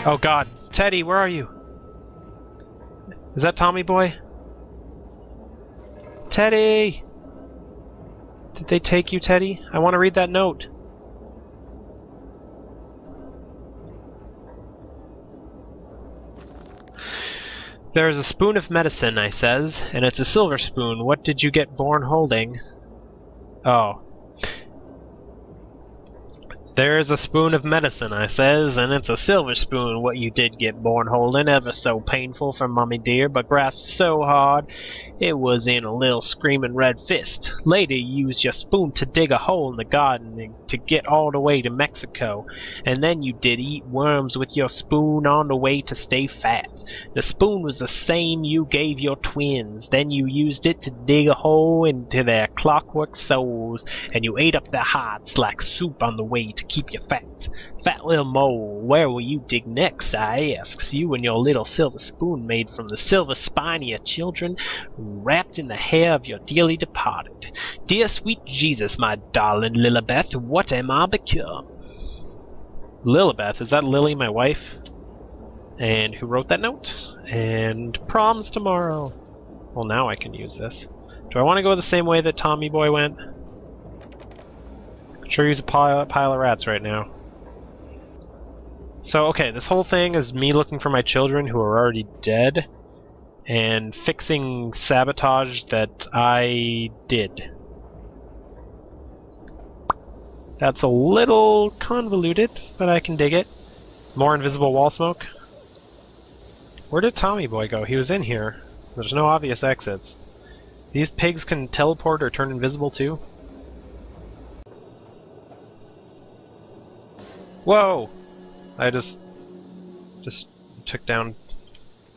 Oh god. Teddy, where are you? Is that Tommy Boy? Teddy! Did they take you, Teddy? I want to read that note. There is a spoon of medicine, I says, and it's a silver spoon. What did you get born holding? Oh. There is a spoon of medicine, I says, and it's a silver spoon. What you did get born holding, ever so painful for Mummy dear, but grasped so hard it was in a little screaming red fist. Later you used your spoon to dig a hole in the garden and to get all the way to Mexico, and then you did eat worms with your spoon on the way to stay fat. The spoon was the same you gave your twins. Then you used it to dig a hole into their clockwork souls, and you ate up their hearts like soup on the way to keep you fat. Fat little mole, where will you dig next, I asks, you and your little silver spoon made from the silver spine of your children, wrapped in the hair of your dearly departed. Dear sweet Jesus, my darling Lilibeth, what am I become? Lilibeth, is that Lily, my wife? And who wrote that note? And prom's tomorrow. Well, now I can use this. Do I want to go the same way that Tommy Boy went? Sure use a pile of rats right now. So, okay, this whole thing is me looking for my children who are already dead and fixing sabotage that I did. That's a little convoluted, but I can dig it. More invisible wall smoke. Where did Tommy Boy go? He was in here. There's no obvious exits. These pigs can teleport or turn invisible too? Whoa! I just took down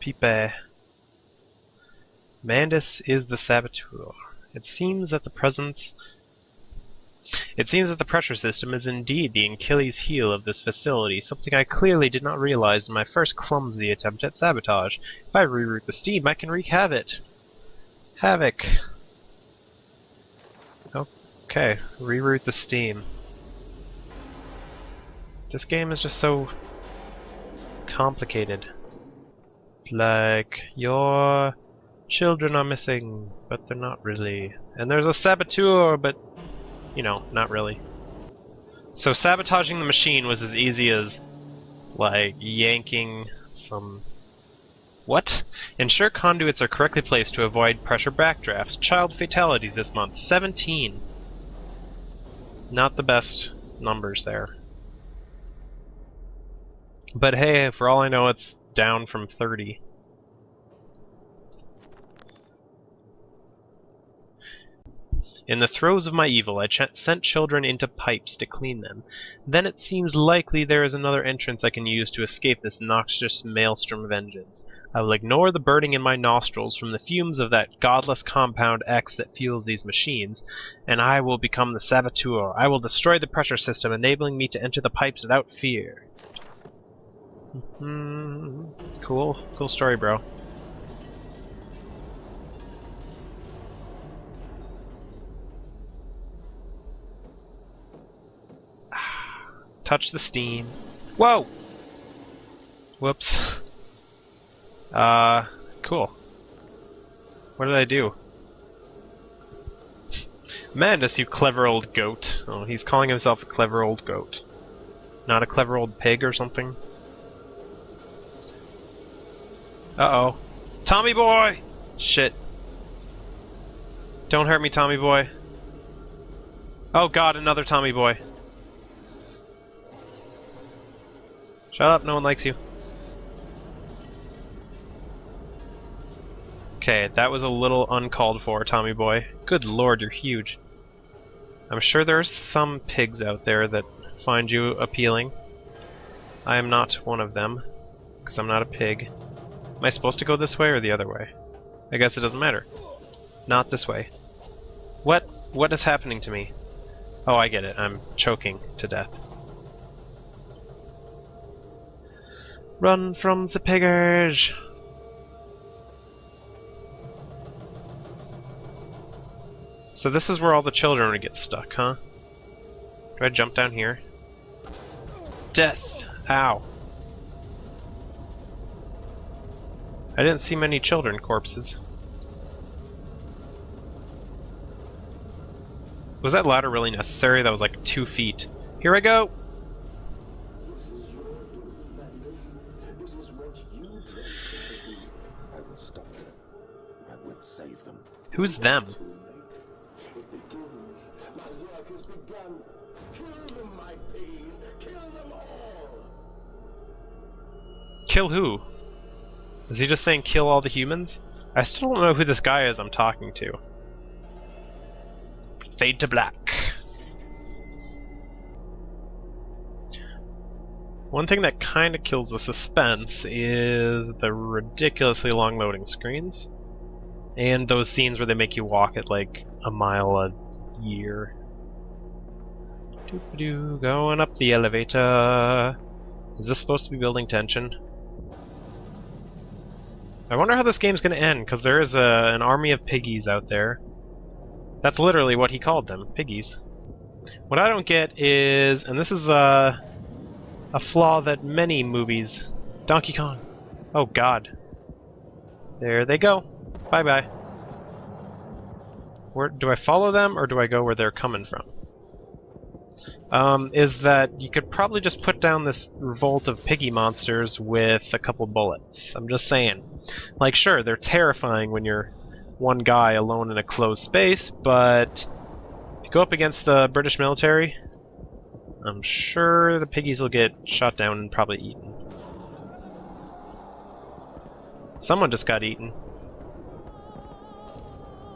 Pipe. Mandus is the saboteur. It seems that the pressure system is indeed the Achilles heel of this facility, something I clearly did not realize in my first clumsy attempt at sabotage. If I reroute the steam, I can wreak havoc. Okay, reroute the steam. This game is just so complicated. Like, your children are missing, but they're not really. And there's a saboteur, but, you know, not really. So sabotaging the machine was as easy as, like, yanking some... What? Ensure conduits are correctly placed to avoid pressure backdrafts. Child fatalities this month, 17. Not the best numbers there. But hey, for all I know, it's down from 30. In the throes of my evil, I sent children into pipes to clean them. Then it seems likely there is another entrance I can use to escape this noxious maelstrom of engines. I will ignore the burning in my nostrils from the fumes of that godless compound X that fuels these machines, and I will become the saboteur. I will destroy the pressure system, enabling me to enter the pipes without fear. Cool story, bro. Touch the steam. Whoa! Whoops. Cool. What did I do? Mandus, you clever old goat. Oh, he's calling himself a clever old goat. Not a clever old pig or something? Uh-oh. Tommy Boy! Shit. Don't hurt me, Tommy Boy. Oh god, another Tommy Boy. Shut up, no one likes you. Okay, that was a little uncalled for, Tommy Boy. Good lord, you're huge. I'm sure there's some pigs out there that find you appealing. I am not one of them, because I'm not a pig. Am I supposed to go this way or the other way? I guess it doesn't matter. Not this way. What is happening to me? Oh, I get it. I'm choking to death. Run from the piggers! So this is where all the children would get stuck, huh? Do I jump down here? Death! Ow. I didn't see many children corpses. Was that ladder really necessary? That was like 2 feet. Here I go! This is your doing, Magnus. This is what you dreamt it to be. I will stop them. I will save them. Who's them? Too late. It begins. My work has begun. Kill them, my piggies. Kill them all. Kill who? Is he just saying kill all the humans? I still don't know who this guy is I'm talking to. Fade to black. One thing that kind of kills the suspense is the ridiculously long loading screens. And those scenes where they make you walk at like a mile a year. Doop-a-doo, going up the elevator. Is this supposed to be building tension? I wonder how this game's gonna end, because there is an army of piggies out there. That's literally what he called them, piggies. What I don't get is, and this is a flaw that many movies... Donkey Kong. Oh god. There they go. Bye-bye. Where do I follow them, or do I go where they're coming from? Is that you could probably just put down this revolt of piggy monsters with a couple bullets. I'm just saying. Like, sure, they're terrifying when you're one guy alone in a closed space, but if you go up against the British military, I'm sure the piggies will get shot down and probably eaten. Someone just got eaten.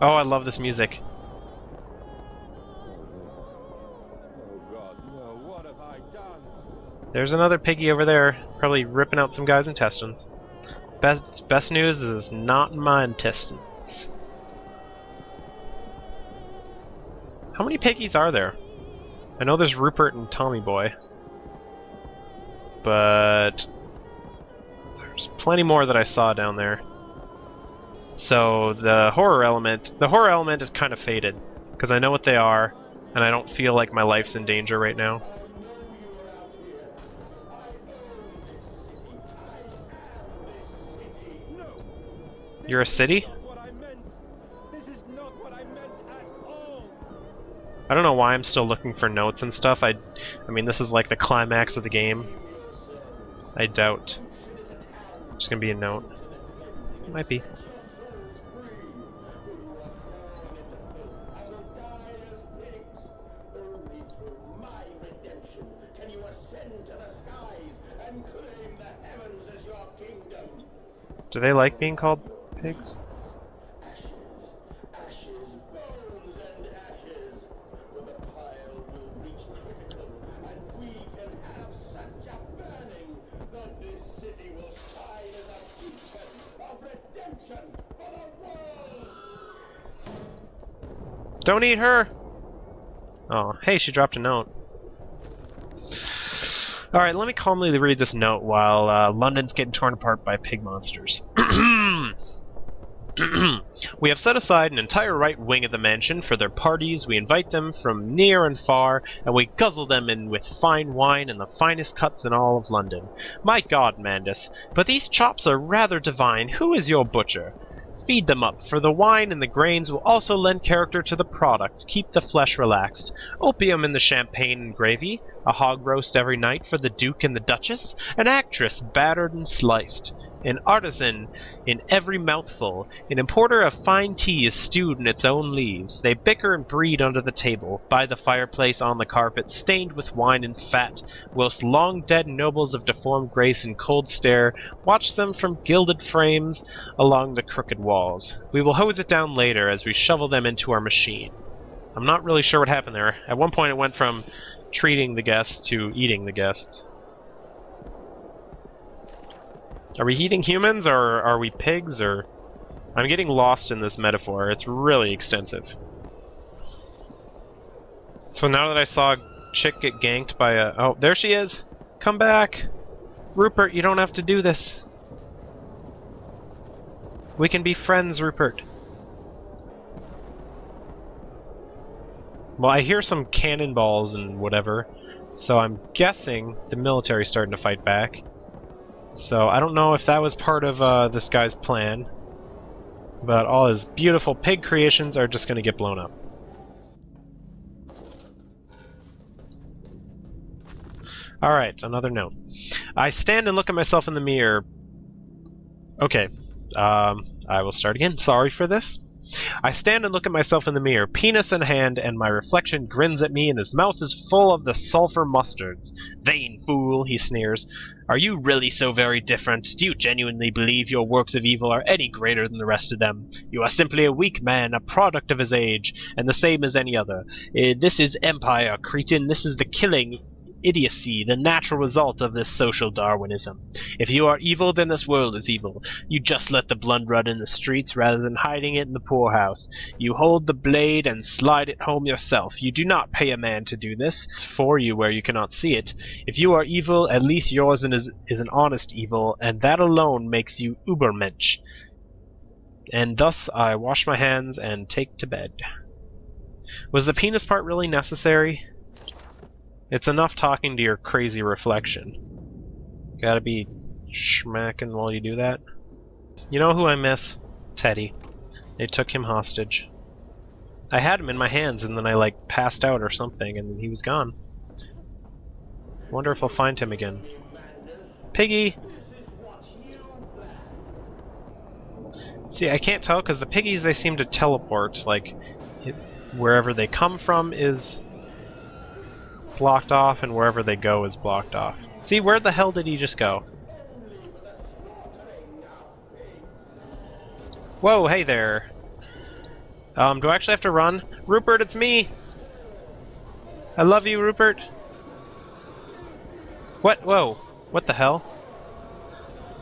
Oh, I love this music. There's another piggy over there, probably ripping out some guy's intestines. Best news is it's not in my intestines. How many piggies are there? I know there's Rupert and Tommy Boy. But there's plenty more that I saw down there. So the horror element is kind of faded, because I know what they are, and I don't feel like my life's in danger right now. You're a city? I don't know why I'm still looking for notes and stuff. I mean, this is like the climax of the game. I doubt there's gonna be a note. It might be. Do they like being called pigs? Ashes, bones, and ashes. When the pile will reach critical, and we can have such a burning that this city will shine as a beacon of redemption for the world. Don't eat her! Oh, hey, she dropped a note. Alright, let me calmly read this note while London's getting torn apart by pig monsters. We have set aside an entire right wing of the mansion for their parties. We invite them from near and far, and we guzzle them in with fine wine and the finest cuts in all of London. My God, Mandus, but these chops are rather divine. Who is your butcher? Feed them up, for the wine and the grains will also lend character to the product, keep the flesh relaxed. Opium in the champagne and gravy, a hog roast every night for the Duke and the Duchess, an actress battered and sliced, an artisan in every mouthful, an importer of fine tea is stewed in its own leaves. They bicker and breed under the table, by the fireplace, on the carpet, stained with wine and fat, whilst long dead nobles of deformed grace and cold stare watch them from gilded frames along the crooked walls. We will hose it down later as we shovel them into our machine. I'm not really sure what happened there. At one point it went from treating the guests to eating the guests. Are we eating humans, or are we pigs, or... I'm getting lost in this metaphor. It's really extensive. So now that I saw a chick get ganked by a... Oh, there she is! Come back! Rupert, you don't have to do this. We can be friends, Rupert. Well, I hear some cannonballs and whatever, so I'm guessing the military's starting to fight back. So I don't know if that was part of this guy's plan, but all his beautiful pig creations are just going to get blown up. Alright, another note. I stand and look at myself in the mirror. Okay, I will start again. Sorry for this. I stand and look at myself in the mirror, penis in hand, and my reflection grins at me, and his mouth is full of the sulfur mustards. Vain fool, he sneers. Are you really so very different? Do you genuinely believe your works of evil are any greater than the rest of them? You are simply a weak man, a product of his age, and the same as any other. This is empire, cretin. This is the killing idiocy, the natural result of this social Darwinism. If you are evil, then this world is evil. You just let the blood run in the streets rather than hiding it in the poorhouse. You hold the blade and slide it home yourself. You do not pay a man to do this for you where you cannot see it. If you are evil, at least yours is an honest evil, and that alone makes you Übermensch. And thus I wash my hands and take to bed. Was the penis part really necessary? It's enough talking to your crazy reflection. Gotta be schmacking while you do that. You know who I miss? Teddy. They took him hostage. I had him in my hands and then I like passed out or something and he was gone. Wonder if I'll find him again. Piggy! See, I can't tell because the piggies, they seem to teleport. Like, wherever they come from is blocked off, and wherever they go is blocked off. See, where the hell did he just go? Whoa, hey there. Do I actually have to run? Rupert, it's me! I love you, Rupert! What? Whoa. What the hell?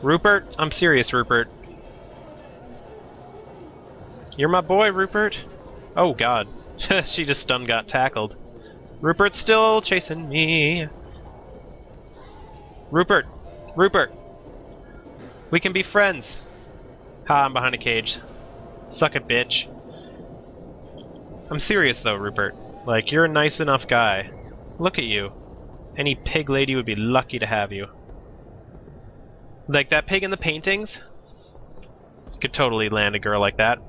Rupert? I'm serious, Rupert. You're my boy, Rupert! Oh god. She just done got tackled. Rupert's still chasing me. Rupert! Rupert! We can be friends! Ha, I'm behind a cage. Suck it, bitch. I'm serious though, Rupert. Like, you're a nice enough guy. Look at you. Any pig lady would be lucky to have you. Like that pig in the paintings? Could totally land a girl like that.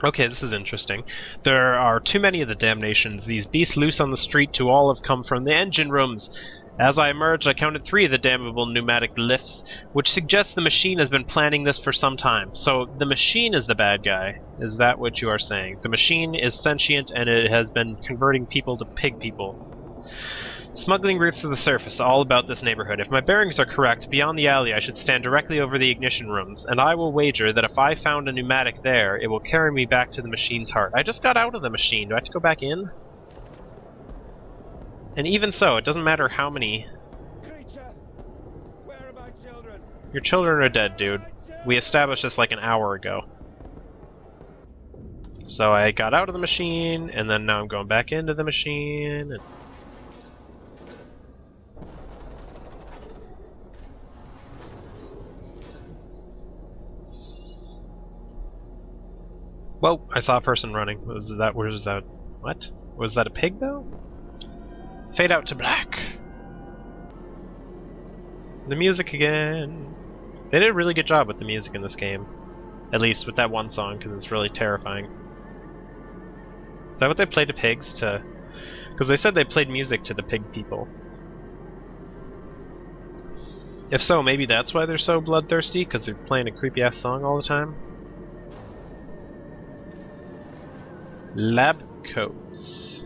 Okay, this is interesting. There are too many of the damnations. These beasts loose on the street to all have come from the engine rooms. As I emerged, I counted 3 of the damnable pneumatic lifts, which suggests the machine has been planning this for some time. So, the machine is the bad guy. Is that what you are saying? The machine is sentient and it has been converting people to pig people. Smuggling routes to the surface, all about this neighborhood. If my bearings are correct, beyond the alley I should stand directly over the ignition rooms, and I will wager that if I found a pneumatic there, it will carry me back to the machine's heart. I just got out of the machine. Do I have to go back in? And even so, it doesn't matter how many... Creature, where are my children? Your children are dead, dude. We established this like an hour ago. So I got out of the machine, and then now I'm going back into the machine, and... Whoa, I saw a person running. Was that, where was that? What? Was that a pig, though? Fade out to black. The music again. They did a really good job with the music in this game. At least with that one song, because it's really terrifying. Is that what they played to pigs? Because they said they played music to the pig people. If so, maybe that's why they're so bloodthirsty, because they're playing a creepy-ass song all the time? Lab coats.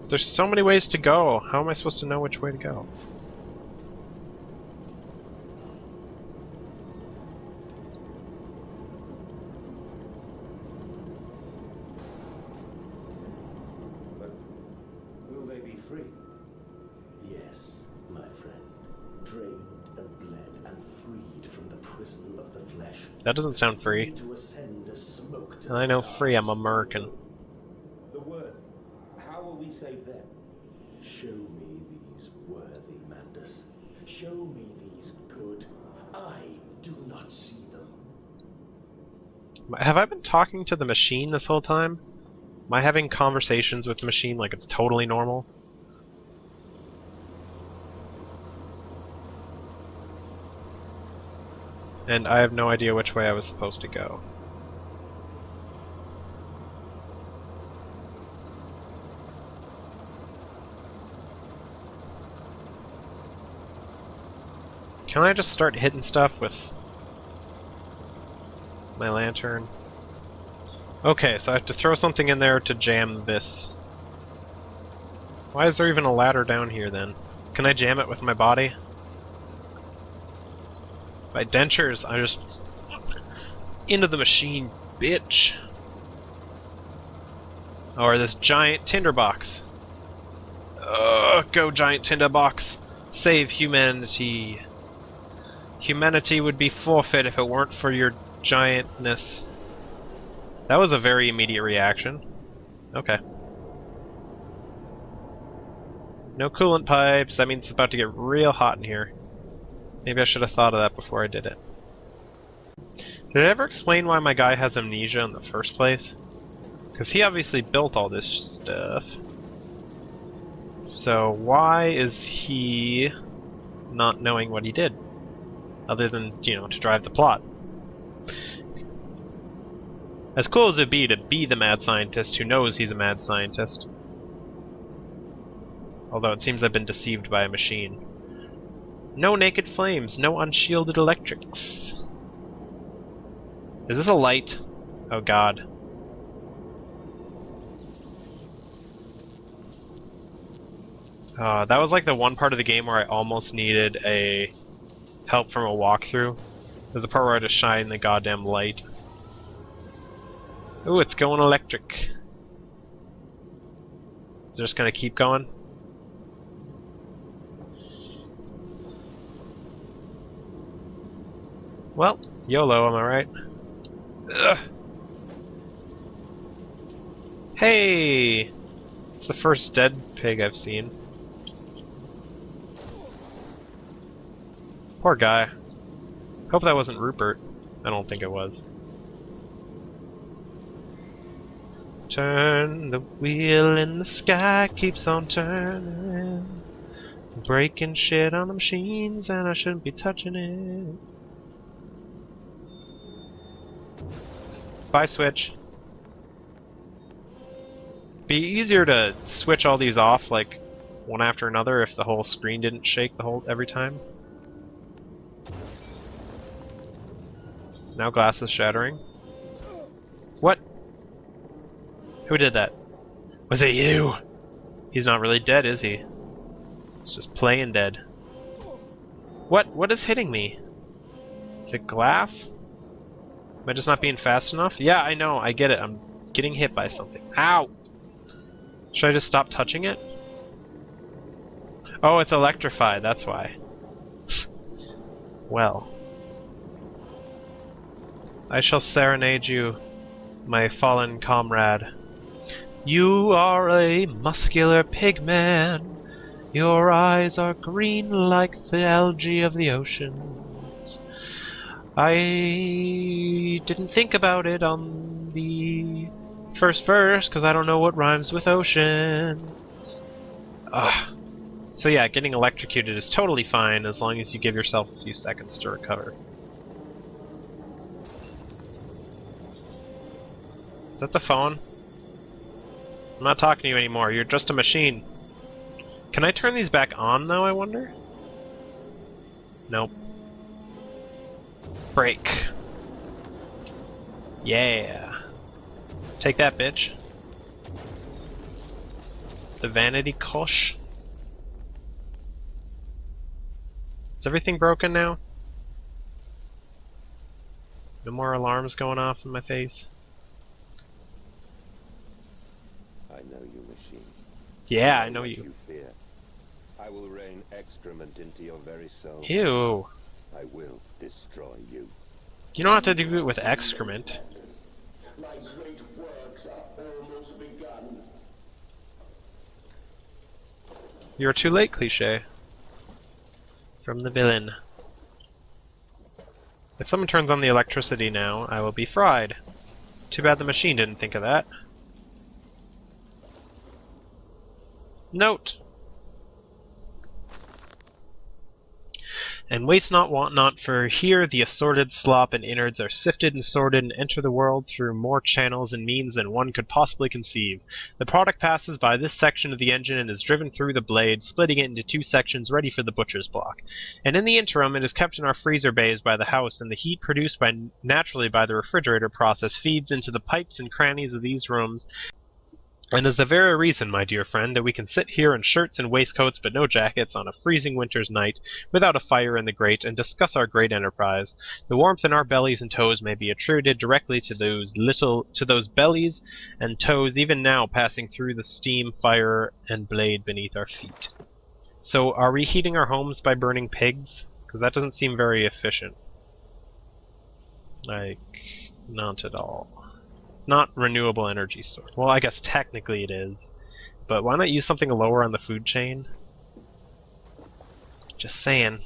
There's so many ways to go. How am I supposed to know which way to go? But will they be free? Yes, my friend. Drained and bled and freed from the prison of the flesh. That doesn't sound free. To ascend as smoke to And I know the free, I'm stars. American. The word. How will we save them? Show me these worthy Mandus. Show me these good. I do not see them. Have I been talking to the machine this whole time? Am I having conversations with the machine like it's totally normal? And I have no idea which way I was supposed to go. Can I just start hitting stuff with my lantern? Okay, so I have to throw something in there to jam this. Why is there even a ladder down here then? Can I jam it with my body? My dentures, I just... into the machine, bitch! Or this giant tinderbox. Go giant tinderbox! Save humanity! Humanity would be forfeit if it weren't for your giantness. That was a very immediate reaction. Okay. No coolant pipes, that means it's about to get real hot in here. Maybe I should have thought of that before I did it. Did I ever explain why my guy has amnesia in the first place? Because he obviously built all this stuff. So why is he not knowing what he did? Other than, you know, to drive the plot. As cool as it'd be to be the mad scientist who knows he's a mad scientist. Although it seems I've been deceived by a machine. No naked flames, no unshielded electrics. Is this a light? Oh god. That was like the one part of the game where I almost needed a help from a walkthrough. There's the part where I just shine the goddamn light. Ooh, it's going electric. Is it just gonna keep going? Well, YOLO, am I right? Ugh. Hey! It's the first dead pig I've seen. Poor guy. Hope that wasn't Rupert. I don't think it was. Turn the wheel and the sky keeps on turning. Breaking shit on the machines and I shouldn't be touching it. Bye, Switch. Be easier to switch all these off like one after another if the whole screen didn't shake the whole every time. Now glass is shattering. What? Who did that? Was it you? He's not really dead, is he? He's just playing dead. What? What is hitting me? Is it glass? Am I just not being fast enough? Yeah, I know, I get it. I'm getting hit by something. Ow! Should I just stop touching it? Oh, it's electrified, that's why. Well. I shall serenade you, my fallen comrade. You are a muscular pig man. Your eyes are green like the algae of the oceans. I didn't think about it on the first verse, because I don't know what rhymes with oceans. Ugh. So yeah, getting electrocuted is totally fine as long as you give yourself a few seconds to recover. Is that the phone? I'm not talking to you anymore, you're just a machine. Can I turn these back on though, I wonder? Nope. Break. Yeah. Take that, bitch. The vanity kosh. Is everything broken now? No more alarms going off in my face? I know you, machine. Yeah, I know what you. fear. I will rain excrement into your very soul. Ew. I will destroy you. You don't have to do it with excrement. My great works are almost begun. You're too late, cliché. From the villain. If someone turns on the electricity now, I will be fried. Too bad the machine didn't think of that. Note! And waste not, want not, for here the assorted slop and innards are sifted and sorted and enter the world through more channels and means than one could possibly conceive. The product passes by this section of the engine and is driven through the blade, splitting it into two sections ready for the butcher's block. And in the interim, it is kept in our freezer bays by the house, and the heat produced naturally by the refrigerator process feeds into the pipes and crannies of these rooms, and is the very reason, my dear friend, that we can sit here in shirts and waistcoats but no jackets on a freezing winter's night, without a fire in the grate, and discuss our great enterprise. The warmth in our bellies and toes may be attributed directly to those bellies and toes even now passing through the steam, fire, and blade beneath our feet. So, are we heating our homes by burning pigs? Because that doesn't seem very efficient. Like, not at all. Not renewable energy source. Well, I guess technically it is. But why not use something lower on the food chain? Just saying.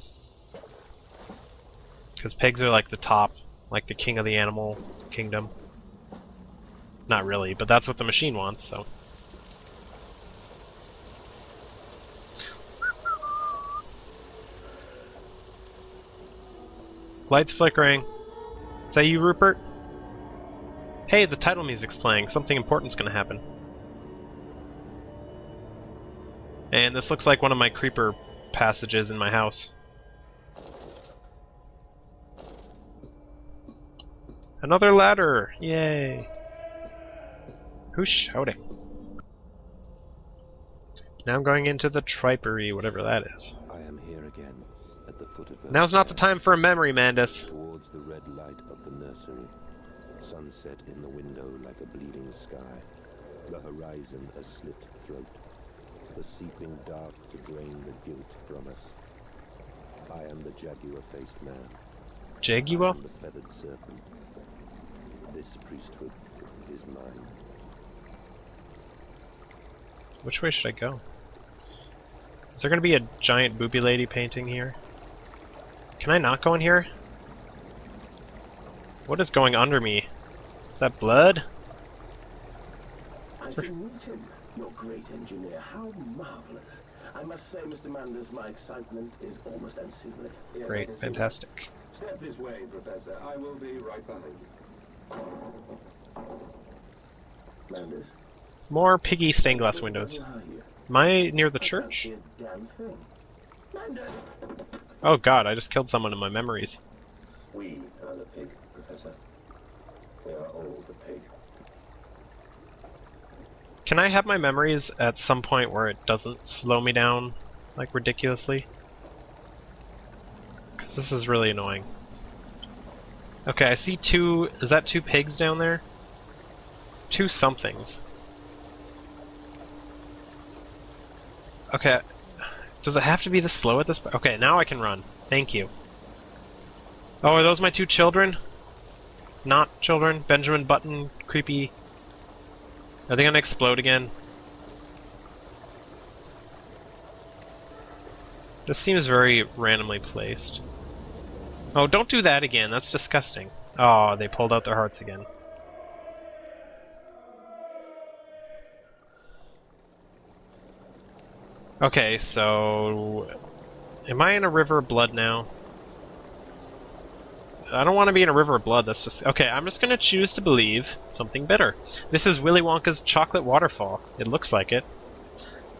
Because pigs are like the top, like the king of the animal kingdom. Not really, but that's what the machine wants, so. Lights flickering. Is that you, Rupert? Hey, the title music's playing. Something important's gonna happen. And this looks like one of my creeper passages in my house. Another ladder! Yay! Who's shouting? Now I'm going into the tripery, whatever that is. I am here again, at the foot of the Now's not the stairs, time for a memory, Mandus. towards the red light of the nursery. Sunset in the window like a bleeding sky. The horizon a slit throat. The seeping dark to drain the guilt from us. I am the jaguar-faced man. Jaguar? I am the feathered serpent. This priesthood is mine. Which way should I go? Is there gonna be a giant booby lady painting here? Can I not go in here? What is going under me? Is that blood? I can meet him, your great engineer. How marvelous. I must say, Mr. Manders, my excitement is almost unseemly. Yes, I Great, can see fantastic. that. Step this way, Professor. I will be right behind you. Manders, More piggy stained glass windows. where are you? Am I near the I can't church? see a damn thing. Manders! Oh god, I just killed someone in my memories. We are the pig, Professor. We are all the pig. Can I have my memories at some point where it doesn't slow me down, like, ridiculously? Because this is really annoying. Okay, I see two... Is that two pigs down there? Two somethings. Okay. Does it have to be this slow at this point? Okay, now I can run. Thank you. Oh, are those my two children? Not children? Benjamin Button, creepy... Are they gonna explode again? This seems very randomly placed. Oh, don't do that again, that's disgusting. Oh, they pulled out their hearts again. Okay, so... Am I in a river of blood now? I don't want to be in a river of blood, that's just... Okay, I'm just gonna choose to believe something better. This is Willy Wonka's chocolate waterfall. It looks like it.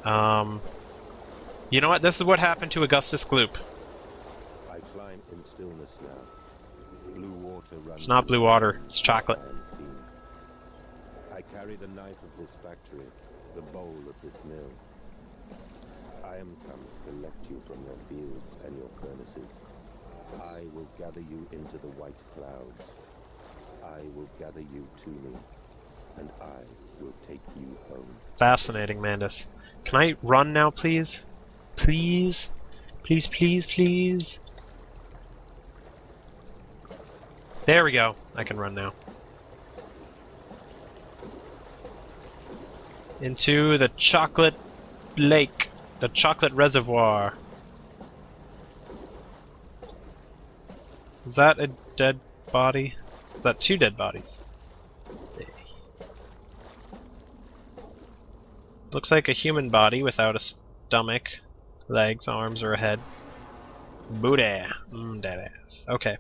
You know what? This is what happened to Augustus Gloop. I climb in stillness now. Blue water runs. It's not blue water, it's chocolate. I carry the knife of this factory, the bowl of this mill. I am come to collect you from your fields and your furnaces. I will gather you into the white clouds. I will gather you to me, and I will take you home. Fascinating, Mandus. Can I run now, please? Please? Please, please, please? There we go. I can run now. Into the chocolate lake. The chocolate reservoir. Is that a dead body? Is that two dead bodies? Looks like a human body without a stomach, legs, arms, or a head. Booty. That ass. Okay.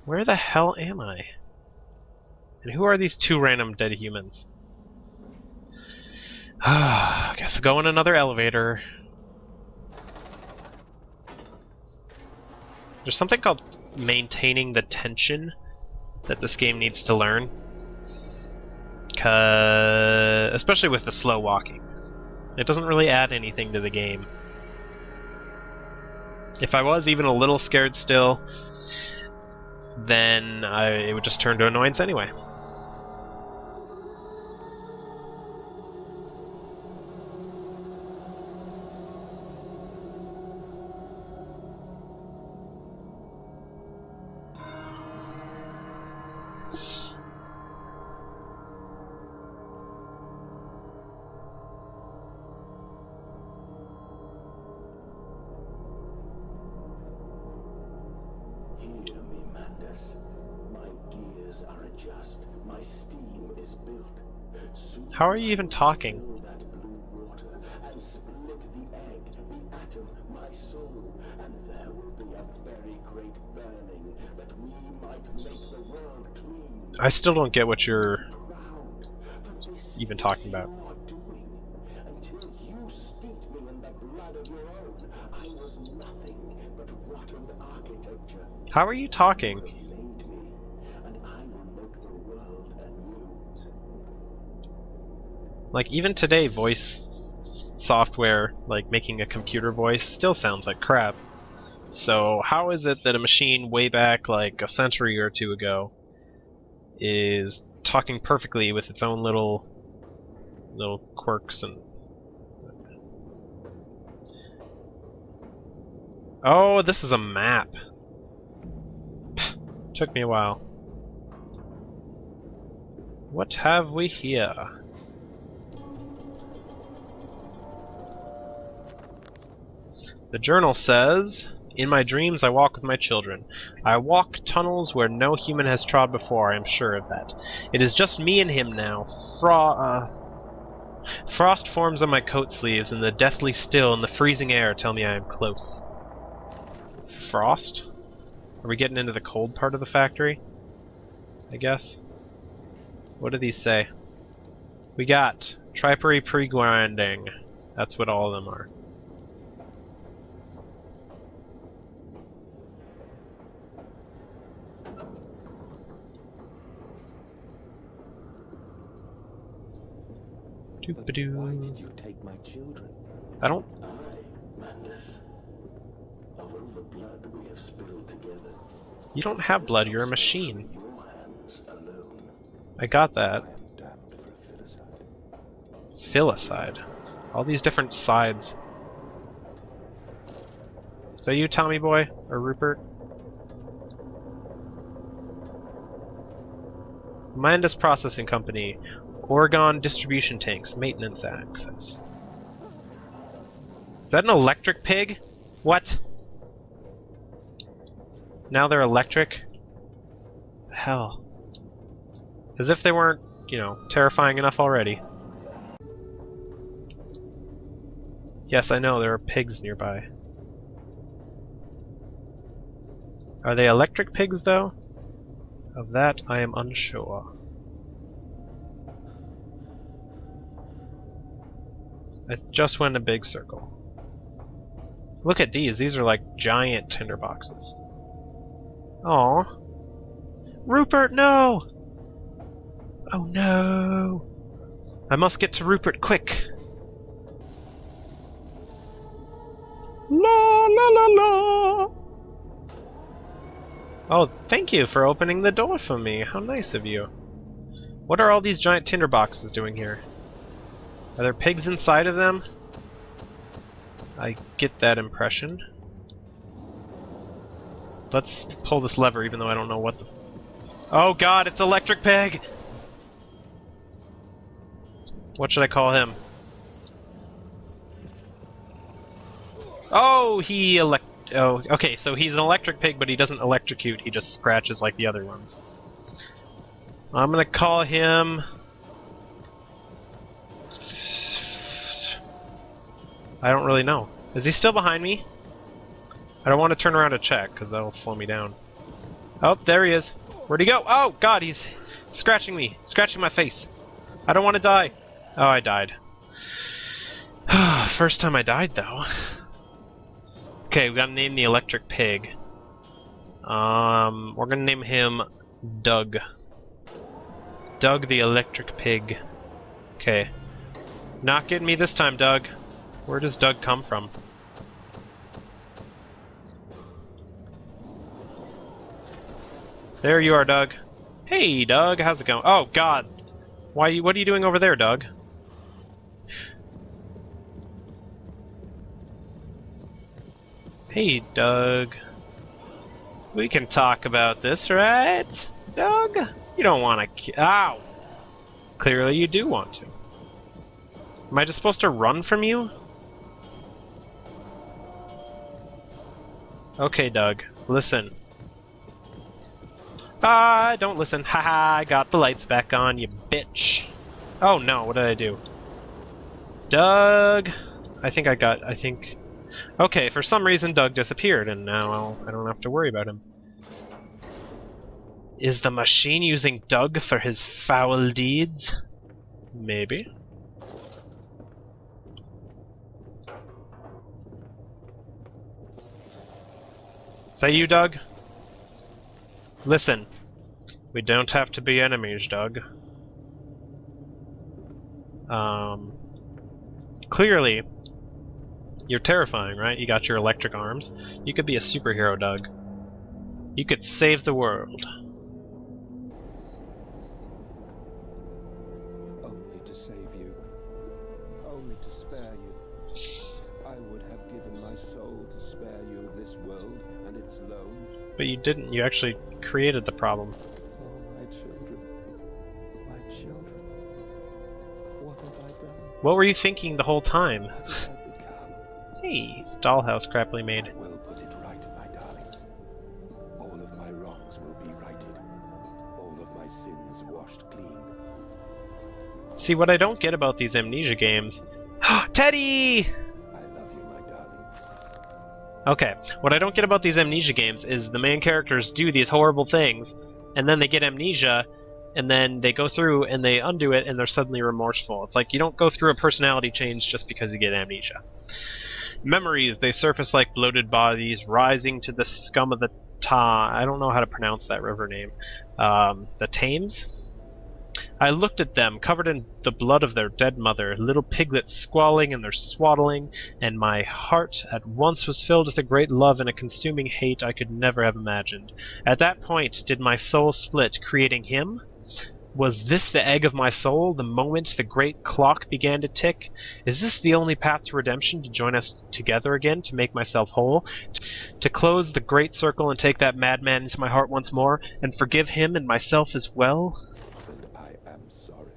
Where the hell am I? And who are these two random dead humans? I guess I'll go in another elevator. There's something called maintaining the tension that this game needs to learn. Especially with the slow walking. It doesn't really add anything to the game. If I was even a little scared still, then it would just turn to annoyance anyway. Hear me, Mandus. My gears are adjust. My steam is built. Soon How are you even talking? fill that blue water and split the egg, the atom, my soul, and there will be a very great burning that we might make the world clean. I still don't get what you're Proud, for this even is talking about. you are doing. Until you steeped me in the blood of your own, I was nothing but rotten architecture. How are you talking? Made me, and I will make the world anew. Like, even today, voice software, like making a computer voice, still sounds like crap. So how is it that a machine way back like a century or two ago is talking perfectly with its own little quirks and... Oh, this is a map. Took me a while. What have we here? The journal says, "In my dreams I walk with my children. I walk tunnels where no human has trod before, I am sure of that. It is just me and him now. Frost forms on my coat sleeves, and the deathly still and the freezing air tell me I am close." Frost? Are we getting into the cold part of the factory? I guess. What do these say? We got Tripery pre-grinding. That's what all of them are. But why did you take my children? I don't... I, Mandus, of all the blood we have spilled together, You don't have blood, you're a machine. your hands alone. I got that. I am damned for filicide. Filicide. All these different sides. Is that you, Tommy Boy? Or Rupert? Mandus Processing Company. Oregon Distribution Tanks. Maintenance access. Is that an electric pig? What? Now they're electric? Hell. As if they weren't, you know, terrifying enough already. Yes, I know, there are pigs nearby. Are they electric pigs, though? Of that, I am unsure. I just went in a big circle. Look at these are like giant tinderboxes. Aw. Rupert, no! Oh no! I must get to Rupert quick! La la la la! Oh, thank you for opening the door for me. How nice of you. What are all these giant tinderboxes doing here? Are there pigs inside of them? I get that impression. Let's pull this lever even though I don't know what the... Oh god, it's Electric Pig! What should I call him? Oh, oh, okay, so he's an electric pig, but he doesn't electrocute, he just scratches like the other ones. I'm gonna call him... I don't really know. Is he still behind me? I don't want to turn around to check, because that'll slow me down. Oh, there he is. Where'd he go? Oh, God, he's scratching me. Scratching my face. I don't want to die. Oh, I died. First time I died, though. Okay, we gotta name the electric pig. We're gonna name him Doug. Doug the electric pig. Okay. Not getting me this time, Doug. Where does Doug come from? There you are, Doug. Hey, Doug, how's it going? Oh, God. What are you doing over there, Doug? Hey, Doug. We can talk about this, right? Doug? You don't want to... Ow! Clearly you do want to. Am I just supposed to run from you? Okay, Doug. Listen. Don't listen. Haha, I got the lights back on, you bitch. Oh no, what did I do? Doug! I think... Okay, for some reason Doug disappeared, and now I don't have to worry about him. Is the machine using Doug for his foul deeds? Maybe. Is that you, Doug? Listen. We don't have to be enemies, Doug. Clearly, you're terrifying, right? You got your electric arms. You could be a superhero, Doug. You could save the world. Only to save you. Only to spare you. I would have given my soul to spare you this world and its loan. But you didn't. You actually created the problem. Oh, my children. My children. What have I done? What were you thinking the whole time? What have I become? Hey, dollhouse crappily made. I will put it right, my darlings. All of my wrongs will be righted. All of my sins washed clean. See, what I don't get about these Amnesia games... Teddy! I love you, my darling. Okay, what I don't get about these Amnesia games is the main characters do these horrible things, and then they get amnesia, and then they go through and they undo it, and they're suddenly remorseful. It's like you don't go through a personality change just because you get amnesia. Memories, they surface like bloated bodies, rising to the scum of the I don't know how to pronounce that river name. The Thames? I looked at them, covered in the blood of their dead mother, little piglets squalling in their swaddling, and my heart at once was filled with a great love and a consuming hate I could never have imagined. At that point did my soul split, creating him? Was this the egg of my soul, the moment the great clock began to tick? Is this the only path to redemption, to join us together again, to make myself whole? To close the great circle and take that madman into my heart once more, and forgive him and myself as well? And I am sorry.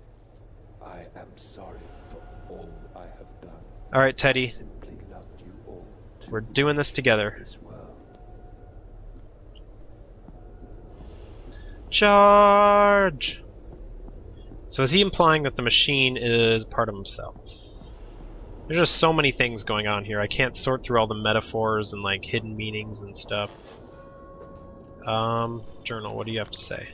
I am sorry for all I have done. Alright, I Teddy. simply loved you all too We're doing this together. this world. Charge! So is he implying that the machine is part of himself? There's just so many things going on here. I can't sort through all the metaphors and like hidden meanings and stuff. Journal, what do you have to say?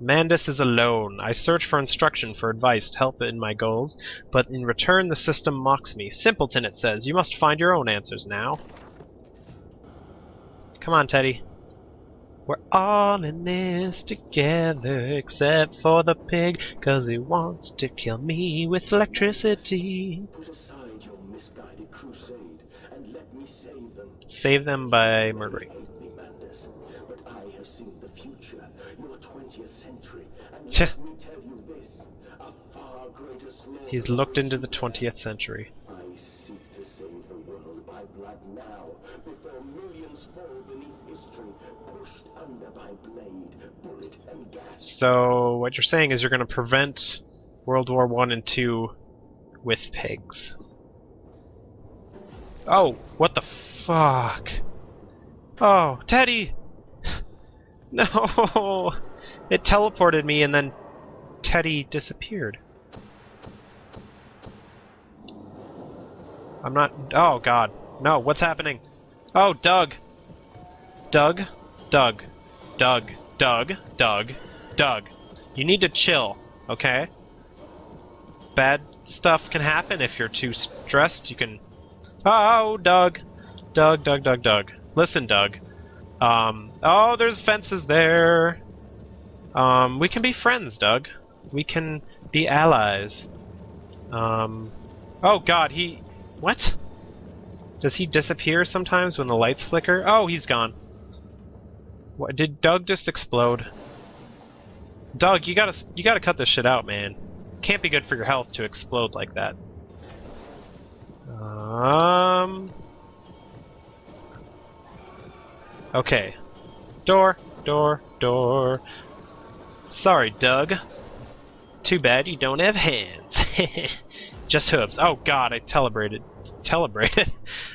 Mandus is alone. I search for instruction, for advice, to help in my goals, but in return the system mocks me. Simpleton, it says. You must find your own answers now. Come on, Teddy. We're all in this together, except for the pig, 'cause he wants to kill me with electricity. Put aside your misguided crusade and let me save them. Save them by murdering. You hate me, Mandus, but I have seen the future, your 20th century, and Tch. let me tell you this, a far greater slaughter. He's looked into the 20th century. I seek to save the world by blood now, before millions fall beneath history, pushed under by blade, bullet, and gas. So, what you're saying is you're going to prevent World War I and II with pigs. Oh, what the fuck? Oh, Teddy! No! It teleported me and then Teddy disappeared. I'm not... Oh, God. No, what's happening? Oh, Doug. Doug. Doug. Doug. Doug. Doug. Doug. You need to chill, okay? Bad stuff can happen if you're too stressed. You can... Oh, Doug. Doug, Doug, Doug, Doug. Listen, Doug. Oh, there's fences there. We can be friends, Doug. We can be allies. Oh, God, he... What? Does he disappear sometimes when the lights flicker? Oh, he's gone. What, did Doug just explode? Doug, you gotta cut this shit out, man. Can't be good for your health to explode like that. Okay. Door, door, door. Sorry, Doug. Too bad you don't have hands. Just hooves. Oh God, I telebrated.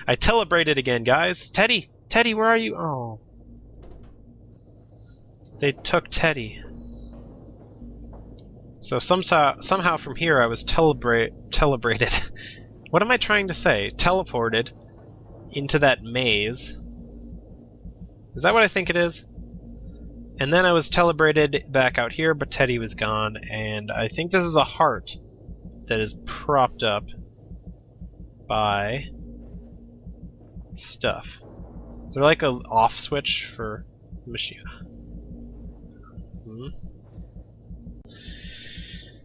I telebrated again, guys. Teddy! Teddy, where are you? Oh. They took Teddy. So somehow from here I was telebrated. What am I trying to say? Teleported into that maze. Is that what I think it is? And then I was telebrated back out here, but Teddy was gone, and I think this is a heart that is propped up by stuff. Is there like an off switch for the machine?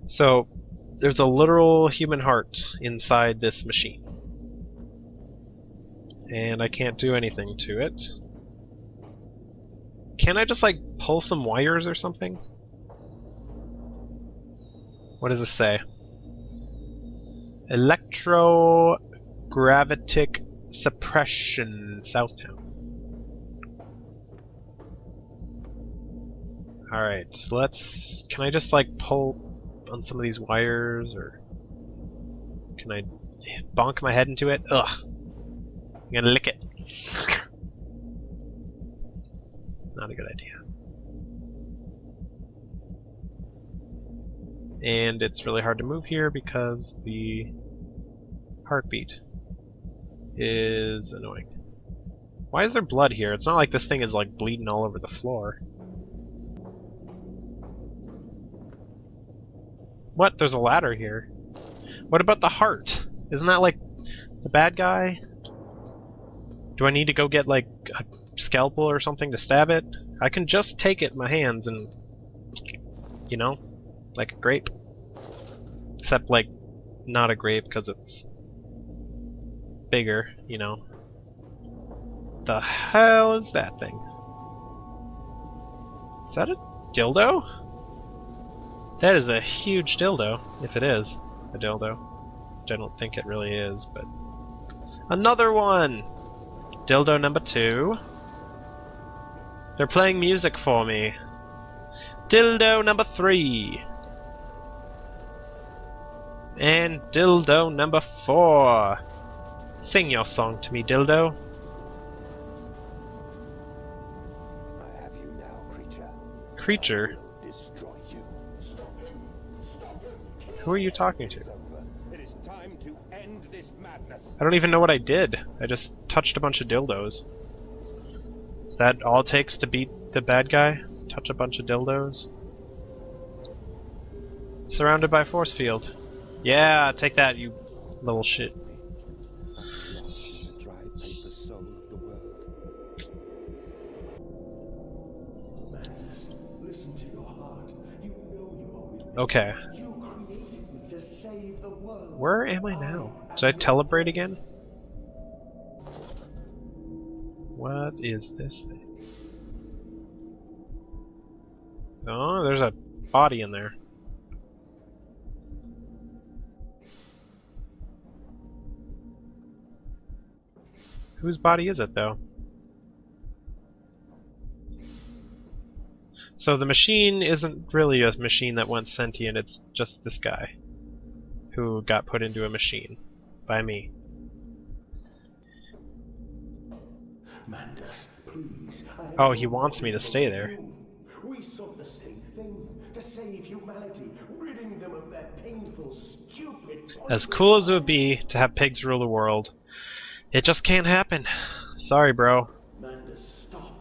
So, there's a literal human heart inside this machine. And I can't do anything to it. Can I just, like, pull some wires or something? What does this say? Electrogravitic suppression, Southtown. Alright, so let's... Can I just, like, pull on some of these wires, or... Can I bonk my head into it? Ugh. I'm gonna lick it. Not a good idea. And it's really hard to move here because the heartbeat is annoying. Why is there blood here? It's not like this thing is like bleeding all over the floor. What? There's a ladder here. What about the heart? Isn't that like the bad guy? Do I need to go get like a scalpel or something to stab it? I can just take it in my hands and, you know, like a grape. Except like not a grape because it's bigger, you know. The hell is that thing? Is that a dildo? That is a huge dildo, if it is a dildo. Which I don't think it really is, but... Another one! Dildo number 2. They're playing music for me. Dildo number 3. And dildo number 4. Sing your song to me, dildo. I have you now, creature. Creature? Destroy you. Who are you talking to? It's over. It is time to end this madness. I don't even know what I did. I just touched a bunch of dildos. Is that all it takes to beat the bad guy? Touch a bunch of dildos? Surrounded by force field. Yeah, take that, you little shit. Try the soul of the world. Madness, listen to your heart. You know you are with me. Okay. You created me to save the world. Where am I now? Did I telebrate again? What is this thing? Oh, there's a body in there. Whose body is it, though? So the machine isn't really a machine that went sentient, it's just this guy who got put into a machine by me. Mandas, please. Oh, he wants me to stay there. We sought the same thing, to save humanity, ridding them of their painful, stupid... As cool as it would be to have pigs rule the world, it just can't happen. Sorry, bro. Mandus, stop.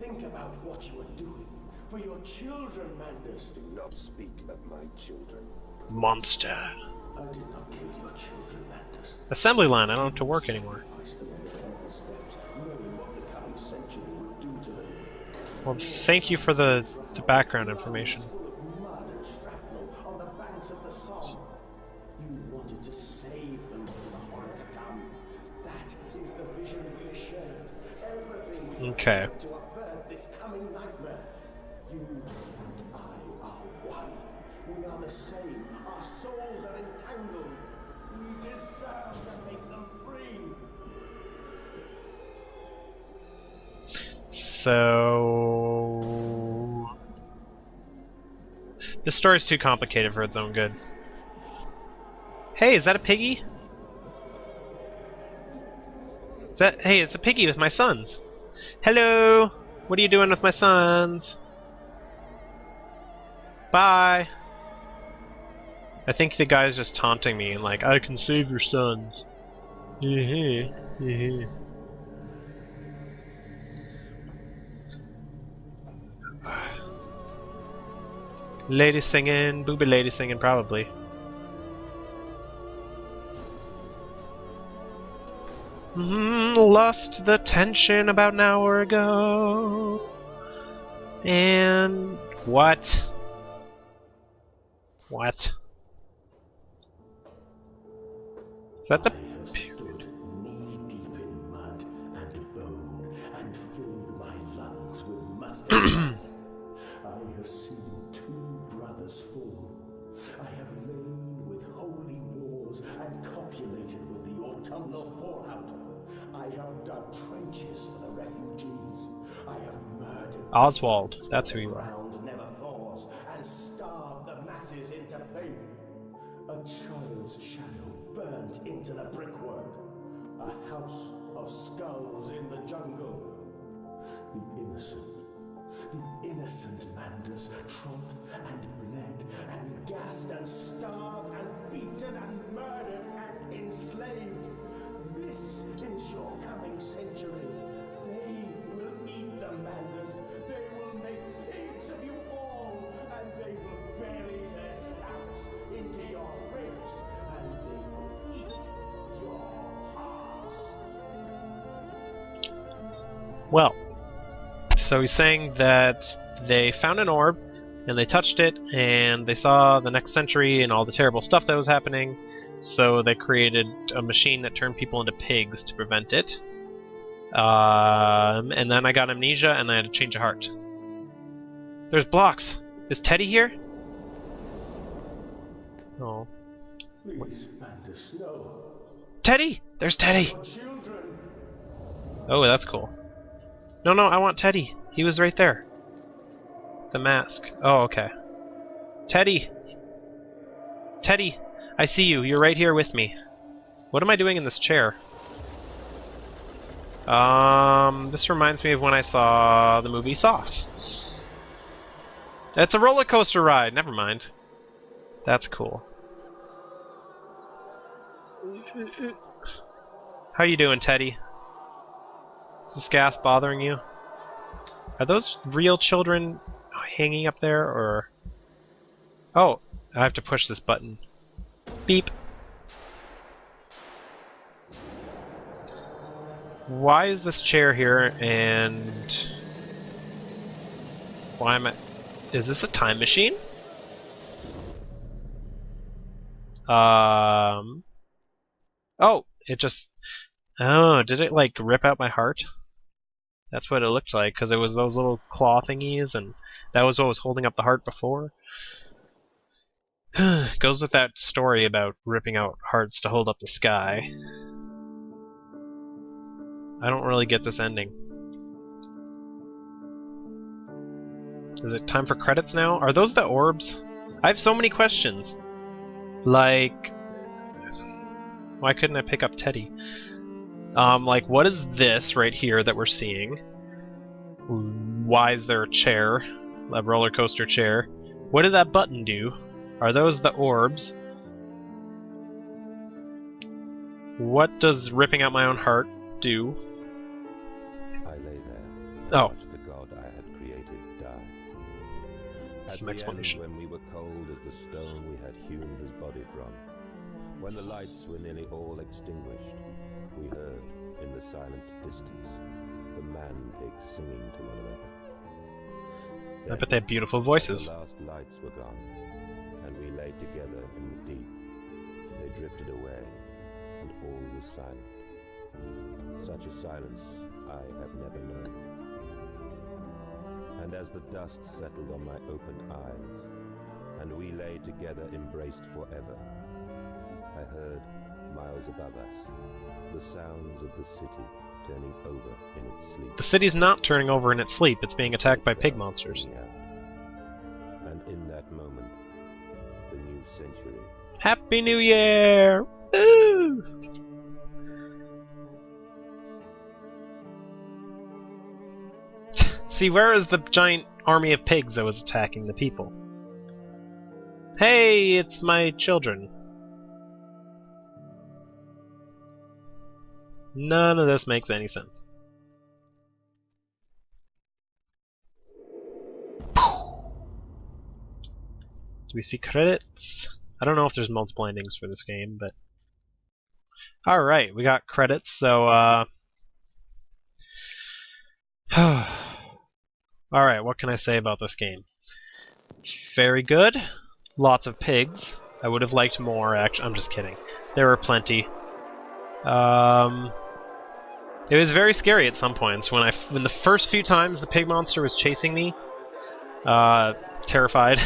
Think about what you are doing. For your children, Mandus. Do not speak of my children. Monster. I did not kill your children, Mandus. Assembly line, I don't have to work anymore. Sacrificed them on the temple steps, knowing what the coming century would do to them. Well, thank you for the background information. Full of mud and shrapnel on the banks of the Somme. You wanted to save them from the horror to come. That is the vision we shared. Everything we Okay. did to avert this coming nightmare. You and I are one. We are the same. Our souls are entangled. We deserve to make them free. So... This story's too complicated for its own good. Hey, is that a piggy? Hey, it's a piggy with my sons. Hello! What are you doing with my sons? Bye! I think the guy's just taunting me and like, I can save your sons. Lady singing, booby lady singing, probably. Lost the tension about an hour ago. And what? What? Is that the? I have stood knee-deep in mud and bone and filled my lungs with mustard gas. I have seen two brothers fall. I have lain with holy wars and copulated with the autumnal fallout. I have dug trenches for the refugees. I have murdered Oswald, peasants that's where who the you are. ground never thaws and starved the masses into pain. A child's shadow burnt into the brickwork. A house of skulls in the jungle. The innocent Mandus trod and bled and gassed and starved and beaten and murdered and enslaved. This is your coming century. They will eat the Mandus. They will make pigs of you all, and they will bury their snouts into your ribs, and they will eat your hearts. Well, so he's saying that they found an orb, and they touched it, and they saw the next century and all the terrible stuff that was happening, so they created a machine that turned people into pigs to prevent it. And then I got amnesia, and I had to change a heart. There's blocks! Is Teddy here? Oh. Please, Mandus, no. Teddy! There's Teddy! Your children. Oh, that's cool. No, I want Teddy. He was right there. The mask. Oh, okay. Teddy! Teddy! I see you. You're right here with me. What am I doing in this chair? This reminds me of when I saw the movie Saw. It's a roller coaster ride. Never mind. That's cool. How you doing, Teddy? Is this gas bothering you? Are those real children hanging up there, or... Oh, I have to push this button. Beep. Why is this chair here, and... Why am I... Is this a time machine? Oh, it just... Oh, did it, like, rip out my heart? That's what it looked like, because it was those little claw thingies, and that was what was holding up the heart before. Goes with that story about ripping out hearts to hold up the sky. I don't really get this ending. Is it time for credits now? Are those the orbs? I have so many questions. Like... Why couldn't I pick up Teddy? Like, what is this right here that we're seeing? Why is there a chair? a roller coaster chair. What did that button do? Are those the orbs? What does ripping out my own heart do? I lay there, Oh. watch the god I had created die. At Some the explanation. end, when we were cold as the stone we had hewn his body from, when the lights were nearly all extinguished, we heard, in the silent distance, the man-pigs singing to one another. I bet they have beautiful voices. The last lights were gone, and we lay together in the deep. They drifted away, and all was silent. Such a silence I have never known. And as the dust settled on my open eyes, and we lay together embraced forever, I heard, miles above us, the sounds of the city turning over in its sleep. The city's not turning over in its sleep, it's being attacked by pig monsters. And in that moment, the new century. Happy New Year! Woo! See, where is the giant army of pigs that was attacking the people? Hey, it's my children. None of this makes any sense. Do we see credits? I don't know if there's multiple endings for this game, but... Alright, we got credits, so, Alright, what can I say about this game? Very good. Lots of pigs. I would have liked more, actually. I'm just kidding. There were plenty. It was very scary at some points. When the first few times the pig monster was chasing me, terrified.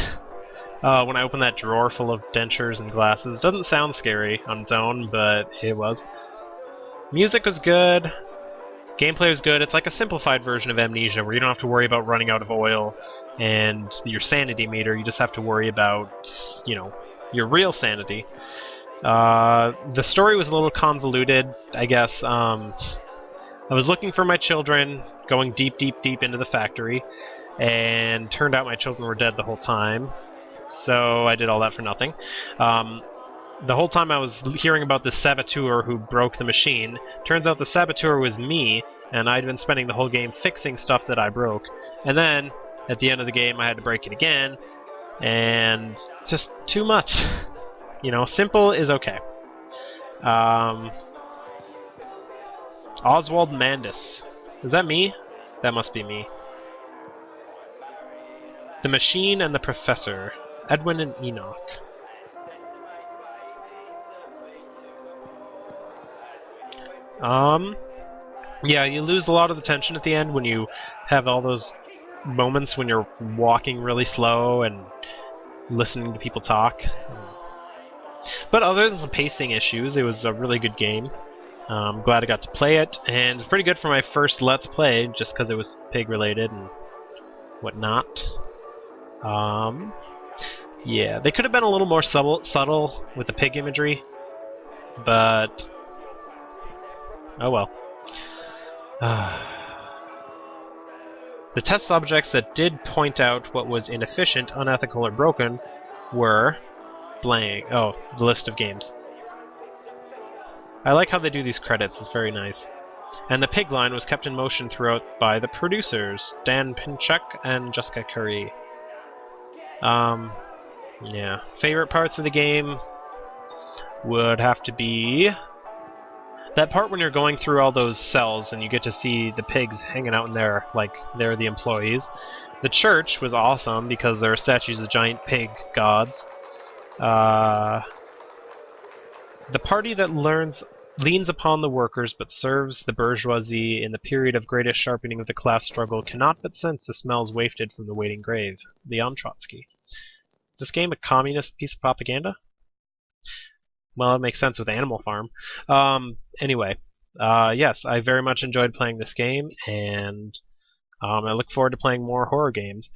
When I opened that drawer full of dentures and glasses. Doesn't sound scary on its own, but it was. Music was good. Gameplay was good. It's like a simplified version of Amnesia, where you don't have to worry about running out of oil and your sanity meter. You just have to worry about, you know, your real sanity. The story was a little convoluted, I guess. I was looking for my children, going deep, deep, deep into the factory, and turned out my children were dead the whole time. So I did all that for nothing. The whole time I was hearing about this saboteur who broke the machine. Turns out the saboteur was me, and I'd been spending the whole game fixing stuff that I broke. And then, at the end of the game, I had to break it again, and just too much. You know, simple is okay. Oswald Mandus. Is that me? That must be me. The Machine and the Professor. Edwin and Enoch. Yeah, you lose a lot of the tension at the end when you have all those moments when you're walking really slow and listening to people talk. But other than some pacing issues, it was a really good game. I'm glad I got to play it, and it's pretty good for my first Let's Play, just because it was pig-related and whatnot. Yeah, they could have been a little more subtle with the pig imagery, but... oh well. The test subjects that did point out what was inefficient, unethical, or broken were... blank. Oh, the list of games. I like how they do these credits, it's very nice. And the pig line was kept in motion throughout by the producers, Dan Pinchuk and Jessica Curry. Yeah. Favorite parts of the game would have to be that part when you're going through all those cells and you get to see the pigs hanging out in there like they're the employees. The church was awesome because there are statues of giant pig gods. The party that leans upon the workers but serves the bourgeoisie in the period of greatest sharpening of the class struggle cannot but sense the smells wafted from the waiting grave. Leon Trotsky. Is this game a communist piece of propaganda? Well, it makes sense with Animal Farm. Anyway, yes, I very much enjoyed playing this game, and I look forward to playing more horror games.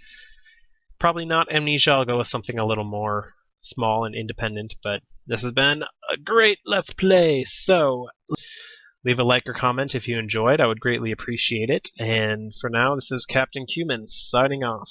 Probably not Amnesia, I'll go with something a little more small and independent, but this has been a great Let's Play, so leave a like or comment if you enjoyed, I would greatly appreciate it, and for now, this is Captain Cumin signing off.